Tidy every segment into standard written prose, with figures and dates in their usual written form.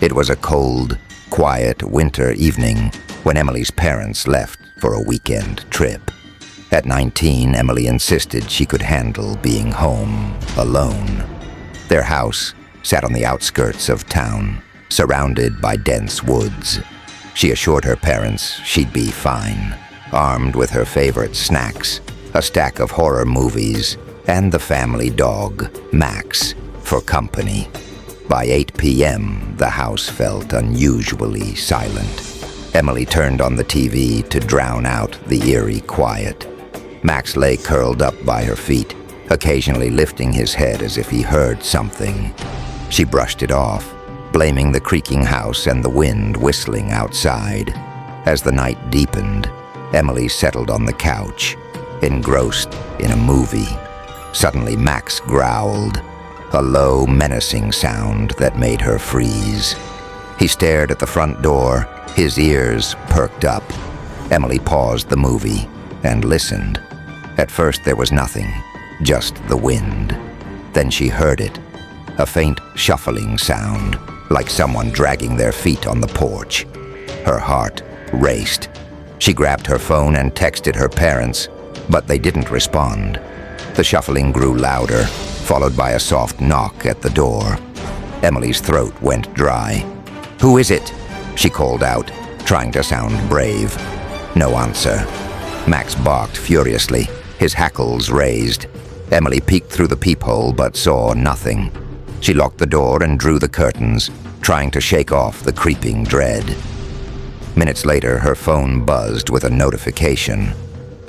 It was a cold, quiet winter evening when Emily's parents left for a weekend trip. At 19, Emily insisted she could handle being home alone. Their house sat on the outskirts of town, surrounded by dense woods. She assured her parents she'd be fine, armed with her favorite snacks, a stack of horror movies, and the family dog, Max, for company. By 8 p.m., the house felt unusually silent. Emily turned on the TV to drown out the eerie quiet. Max lay curled up by her feet, occasionally lifting his head as if he heard something. She brushed it off, blaming the creaking house and the wind whistling outside. As the night deepened, Emily settled on the couch, engrossed in a movie. Suddenly, Max growled, a low, menacing sound that made her freeze. He stared at the front door, his ears perked up. Emily paused the movie and listened. At first there was nothing, just the wind. Then she heard it, a faint shuffling sound, like someone dragging their feet on the porch. Her heart raced. She grabbed her phone and texted her parents, but they didn't respond. The shuffling grew louder, followed by a soft knock at the door. Emily's throat went dry. "Who is it?" she called out, trying to sound brave. No answer. Max barked furiously, his hackles raised. Emily peeked through the peephole but saw nothing. She locked the door and drew the curtains, trying to shake off the creeping dread. Minutes later, her phone buzzed with a notification.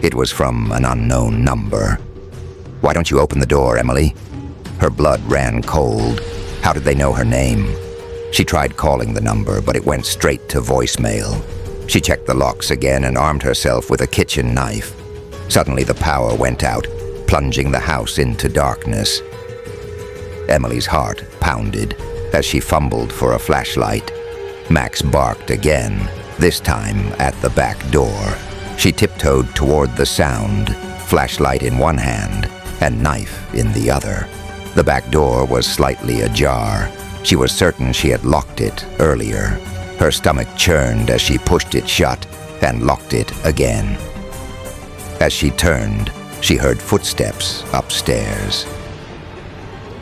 It was from an unknown number. "Why don't you open the door, Emily?" Her blood ran cold. How did they know her name? She tried calling the number, but it went straight to voicemail. She checked the locks again and armed herself with a kitchen knife. Suddenly the power went out, plunging the house into darkness. Emily's heart pounded as she fumbled for a flashlight. Max barked again, this time at the back door. She tiptoed toward the sound, flashlight in one hand and knife in the other. The back door was slightly ajar. She was certain she had locked it earlier. Her stomach churned as she pushed it shut and locked it again. As she turned, she heard footsteps upstairs.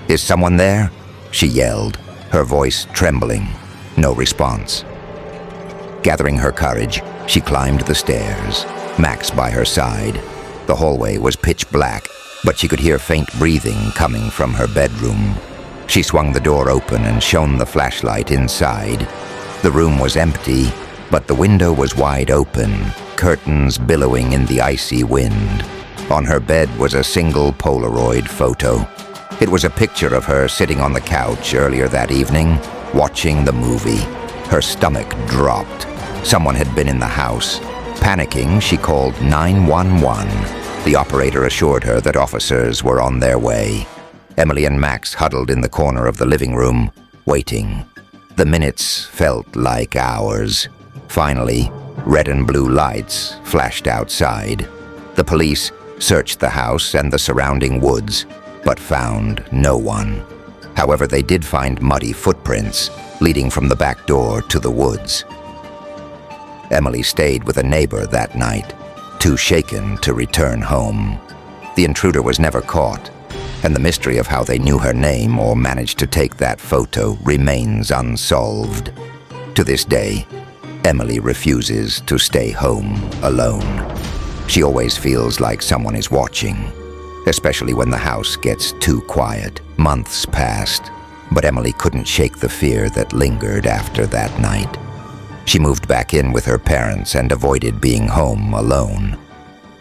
"Is someone there?" she yelled, her voice trembling. No response. Gathering her courage, she climbed the stairs, Max by her side. The hallway was pitch black, but she could hear faint breathing coming from her bedroom. She swung the door open and shone the flashlight inside. The room was empty, but the window was wide open, curtains billowing in the icy wind. On her bed was a single Polaroid photo. It was a picture of her sitting on the couch earlier that evening, watching the movie. Her stomach dropped. Someone had been in the house. Panicking, she called 911. The operator assured her that officers were on their way. Emily and Max huddled in the corner of the living room, waiting. The minutes felt like hours. Finally, red and blue lights flashed outside. The police searched the house and the surrounding woods, but found no one. However, they did find muddy footprints leading from the back door to the woods. Emily stayed with a neighbor that night, too shaken to return home. The intruder was never caught, and the mystery of how they knew her name or managed to take that photo remains unsolved. To this day, Emily refuses to stay home alone. She always feels like someone is watching, especially when the house gets too quiet. Months passed, but Emily couldn't shake the fear that lingered after that night. She moved back in with her parents and avoided being home alone.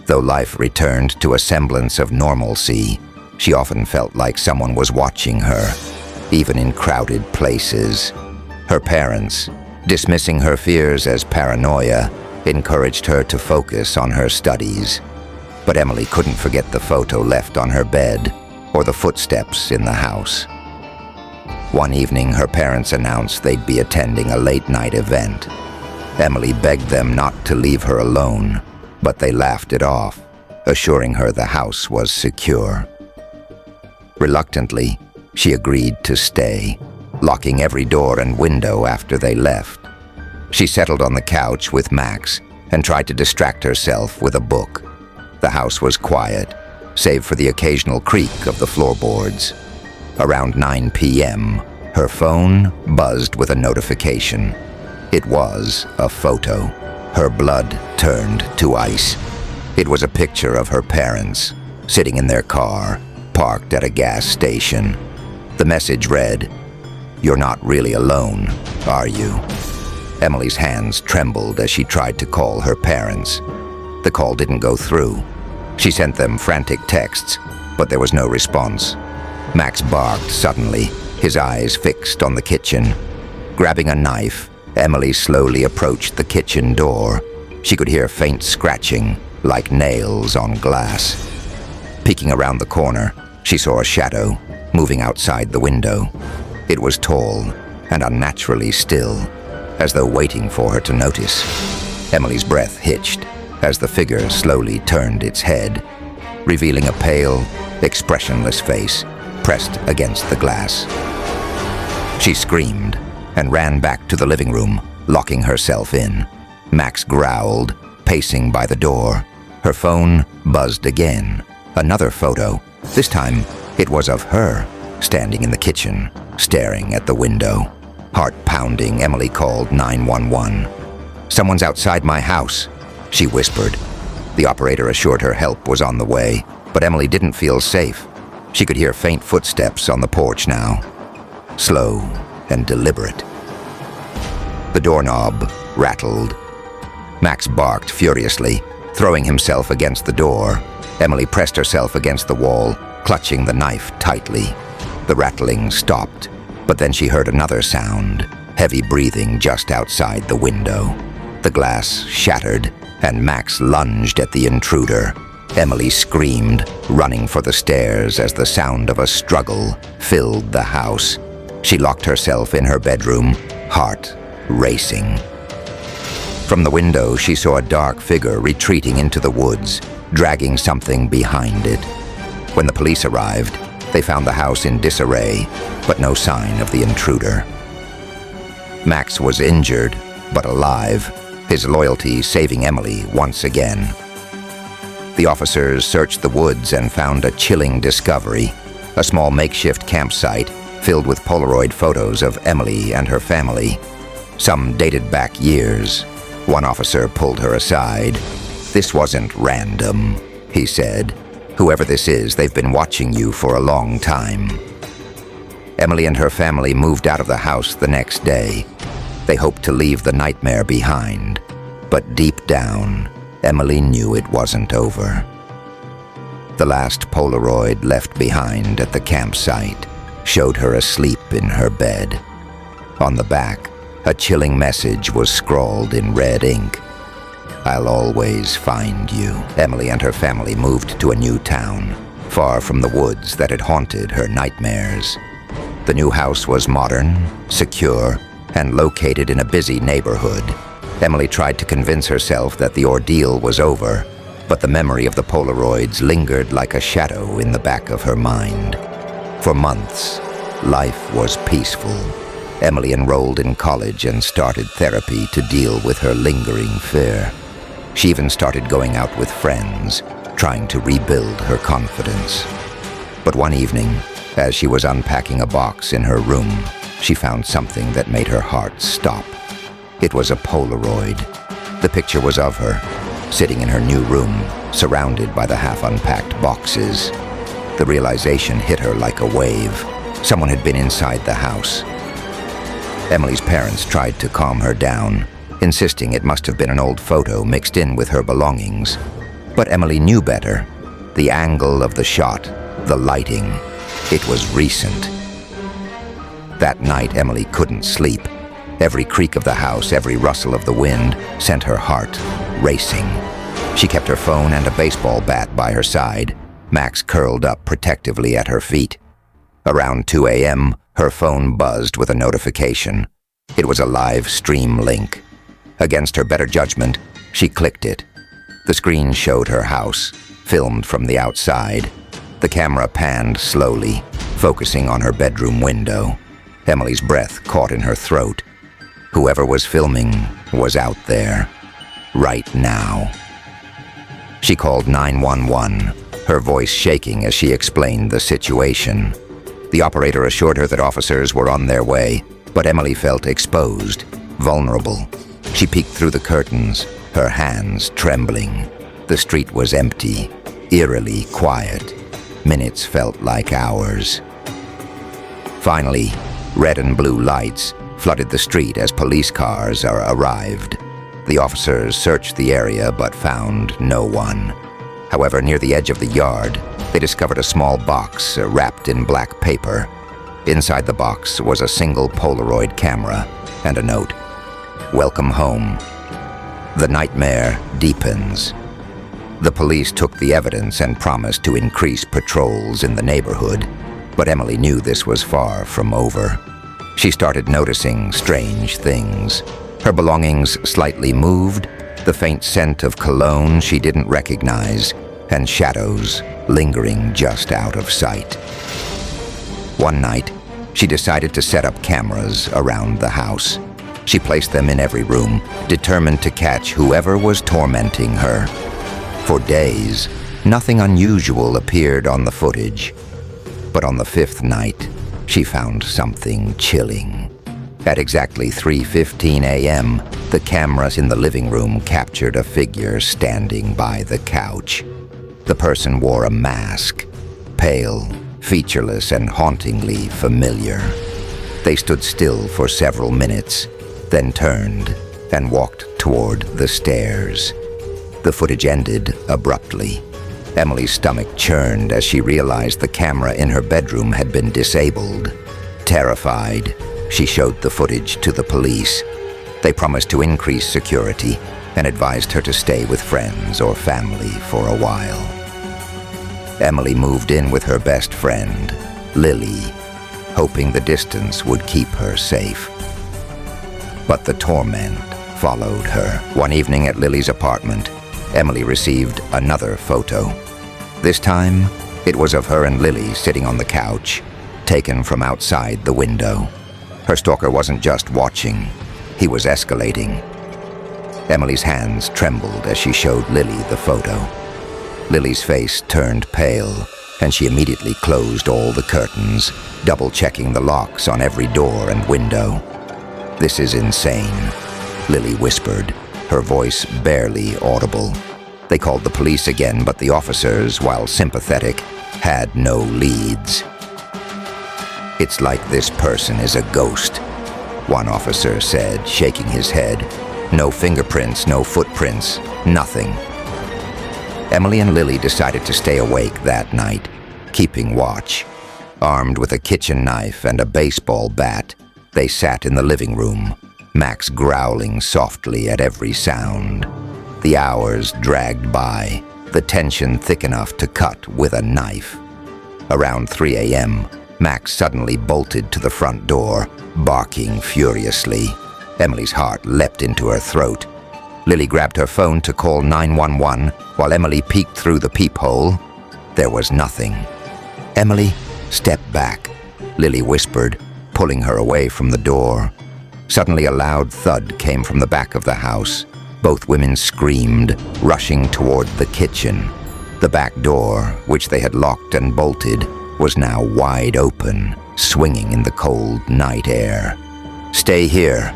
Though life returned to a semblance of normalcy, she often felt like someone was watching her, even in crowded places. Her parents, dismissing her fears as paranoia, encouraged her to focus on her studies. But Emily couldn't forget the photo left on her bed or the footsteps in the house. One evening, her parents announced they'd be attending a late-night event. Emily begged them not to leave her alone, but they laughed it off, assuring her the house was secure. Reluctantly, she agreed to stay. locking every door and window after they left. She settled on the couch with Max and tried to distract herself with a book. The house was quiet, save for the occasional creak of the floorboards. Around 9 p.m., her phone buzzed with a notification. It was a photo. Her blood turned to ice. It was a picture of her parents, sitting in their car, parked at a gas station. The message read, "You're not really alone, are you?" Emily's hands trembled as she tried to call her parents. The call didn't go through. She sent them frantic texts, but there was no response. Max barked suddenly, his eyes fixed on the kitchen. Grabbing a knife, Emily slowly approached the kitchen door. She could hear faint scratching, like nails on glass. Peeking around the corner, she saw a shadow moving outside the window. It was tall and unnaturally still, as though waiting for her to notice. Emily's breath hitched as the figure slowly turned its head, revealing a pale, expressionless face pressed against the glass. She screamed and ran back to the living room, locking herself in. Max growled, pacing by the door. Her phone buzzed again. Another photo. This time, it was of her, standing in the kitchen, staring at the window. Heart pounding, Emily called 911. "Someone's outside my house," she whispered. The operator assured her help was on the way, but Emily didn't feel safe. She could hear faint footsteps on the porch now, slow and deliberate. The doorknob rattled. Max barked furiously, throwing himself against the door. Emily pressed herself against the wall, clutching the knife tightly. The rattling stopped, but then she heard another sound, heavy breathing just outside the window. The glass shattered, and Max lunged at the intruder. Emily screamed, running for the stairs as the sound of a struggle filled the house. She locked herself in her bedroom, heart racing. From the window, she saw a dark figure retreating into the woods, dragging something behind it. When the police arrived, they found the house in disarray, but no sign of the intruder. Max was injured, but alive, his loyalty saving Emily once again. The officers searched the woods and found a chilling discovery, a small makeshift campsite filled with Polaroid photos of Emily and her family. Some dated back years. One officer pulled her aside. "This wasn't random," he said. "Whoever this is, they've been watching you for a long time." Emily and her family moved out of the house the next day. They hoped to leave the nightmare behind, but deep down, Emily knew it wasn't over. The last Polaroid left behind at the campsite showed her asleep in her bed. On the back, a chilling message was scrawled in red ink. "I'll always find you." Emily and her family moved to a new town, far from the woods that had haunted her nightmares. The new house was modern, secure, and located in a busy neighborhood. Emily tried to convince herself that the ordeal was over, but the memory of the Polaroids lingered like a shadow in the back of her mind. For months, life was peaceful. Emily enrolled in college and started therapy to deal with her lingering fear. She even started going out with friends, trying to rebuild her confidence. But one evening, as she was unpacking a box in her room, she found something that made her heart stop. It was a Polaroid. The picture was of her, sitting in her new room, surrounded by the half-unpacked boxes. The realization hit her like a wave. Someone had been inside the house. Emily's parents tried to calm her down, insisting it must have been an old photo mixed in with her belongings. But Emily knew better. The angle of the shot, the lighting, it was recent. That night, Emily couldn't sleep. Every creak of the house, every rustle of the wind sent her heart racing. She kept her phone and a baseball bat by her side, Max curled up protectively at her feet. Around 2 a.m., her phone buzzed with a notification. It was a live stream link. Against her better judgment, she clicked it. The screen showed her house, filmed from the outside. The camera panned slowly, focusing on her bedroom window. Emily's breath caught in her throat. Whoever was filming was out there, right now. She called 911, her voice shaking as she explained the situation. The operator assured her that officers were on their way, but Emily felt exposed, vulnerable. She peeked through the curtains, her hands trembling. The street was empty, eerily quiet. Minutes felt like hours. Finally, red and blue lights flooded the street as police cars arrived. The officers searched the area but found no one. However, near the edge of the yard, they discovered a small box wrapped in black paper. Inside the box was a single Polaroid camera and a note. "Welcome home. The nightmare deepens." The police took the evidence and promised to increase patrols in the neighborhood, but Emily knew this was far from over. She started noticing strange things. Her belongings slightly moved, the faint scent of cologne she didn't recognize, and shadows lingering just out of sight. One night, she decided to set up cameras around the house. She placed them in every room, determined to catch whoever was tormenting her. For days, nothing unusual appeared on the footage. But on the fifth night, she found something chilling. At exactly 3:15 a.m., the cameras in the living room captured a figure standing by the couch. The person wore a mask, pale, featureless, and hauntingly familiar. They stood still for several minutes, then turned and walked toward the stairs. The footage ended abruptly. Emily's stomach churned as she realized the camera in her bedroom had been disabled. Terrified, she showed the footage to the police. They promised to increase security and advised her to stay with friends or family for a while. Emily moved in with her best friend, Lily, hoping the distance would keep her safe. But the torment followed her. One evening at Lily's apartment, Emily received another photo. This time, it was of her and Lily sitting on the couch, taken from outside the window. Her stalker wasn't just watching, he was escalating. Emily's hands trembled as she showed Lily the photo. Lily's face turned pale, and she immediately closed all the curtains, double-checking the locks on every door and window. "This is insane," Lily whispered, her voice barely audible. They called the police again, but the officers, while sympathetic, had no leads. "It's like this person is a ghost," one officer said, shaking his head. "No fingerprints, no footprints, nothing." Emily and Lily decided to stay awake that night, keeping watch. Armed with a kitchen knife and a baseball bat, they sat in the living room, Max growling softly at every sound. The hours dragged by, the tension thick enough to cut with a knife. Around 3 a.m., Max suddenly bolted to the front door, barking furiously. Emily's heart leapt into her throat. Lily grabbed her phone to call 911 while Emily peeked through the peephole. There was nothing. "Emily, step back," Lily whispered, pulling her away from the door. Suddenly a loud thud came from the back of the house. Both women screamed, rushing toward the kitchen. The back door, which they had locked and bolted, was now wide open, swinging in the cold night air. "Stay here,"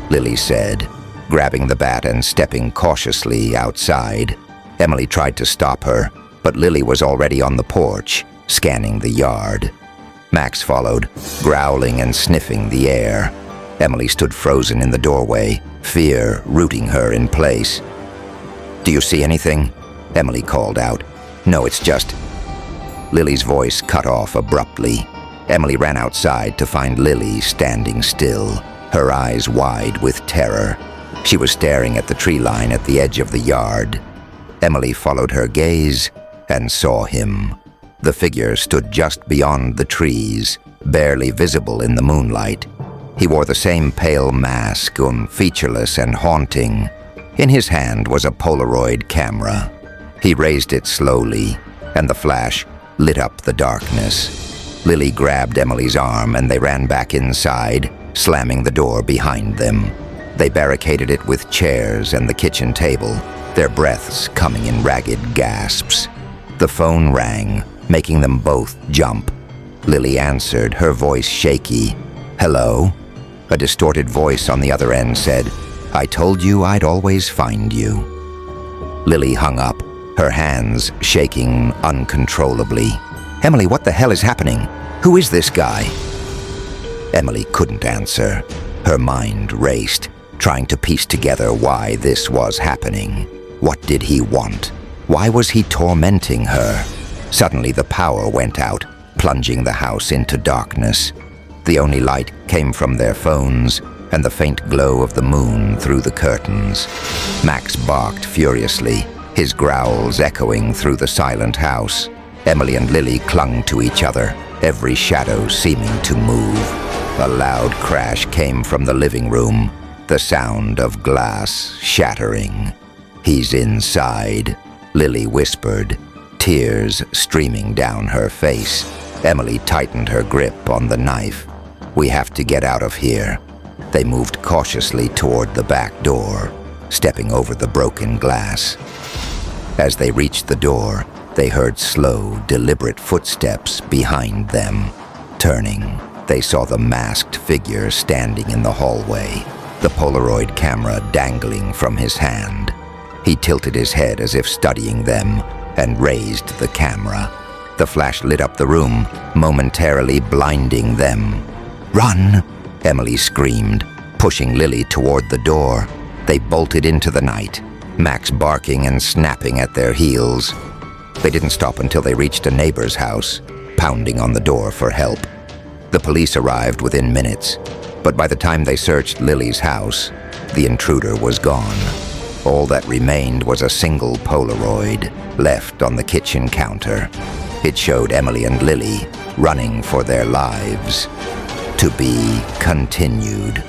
Lily said, grabbing the bat and stepping cautiously outside. Emily tried to stop her, but Lily was already on the porch, scanning the yard. Max followed, growling and sniffing the air. Emily stood frozen in the doorway, fear rooting her in place. "Do you see anything?" Emily called out. "No, it's just..." Lily's voice cut off abruptly. Emily ran outside to find Lily standing still, her eyes wide with terror. She was staring at the tree line at the edge of the yard. Emily followed her gaze and saw him. The figure stood just beyond the trees, barely visible in the moonlight. He wore the same pale mask, featureless and haunting. In his hand was a Polaroid camera. He raised it slowly, and the flash lit up the darkness. Lily grabbed Emily's arm and they ran back inside, slamming the door behind them. They barricaded it with chairs and the kitchen table, their breaths coming in ragged gasps. The phone rang, making them both jump. Lily answered, her voice shaky. "Hello?" A distorted voice on the other end said, "I told you I'd always find you." Lily hung up, her hands shaking uncontrollably. "Emily, what the hell is happening? Who is this guy?" Emily couldn't answer. Her mind raced, trying to piece together why this was happening. What did he want? Why was he tormenting her? Suddenly the power went out, plunging the house into darkness. The only light came from their phones and the faint glow of the moon through the curtains. Max barked furiously, his growls echoing through the silent house. Emily and Lily clung to each other, every shadow seeming to move. A loud crash came from the living room, the sound of glass shattering. "He's inside," Lily whispered, tears streaming down her face. Emily tightened her grip on the knife. "We have to get out of here." They moved cautiously toward the back door, stepping over the broken glass. As they reached the door, they heard slow, deliberate footsteps behind them. Turning, they saw the masked figure standing in the hallway, the Polaroid camera dangling from his hand. He tilted his head as if studying them and raised the camera. The flash lit up the room, momentarily blinding them. "Run!" Emily screamed, pushing Lily toward the door. They bolted into the night, Max barking and snapping at their heels. They didn't stop until they reached a neighbor's house, pounding on the door for help. The police arrived within minutes, but by the time they searched Lily's house, the intruder was gone. All that remained was a single Polaroid left on the kitchen counter. It showed Emily and Lily running for their lives. To be continued.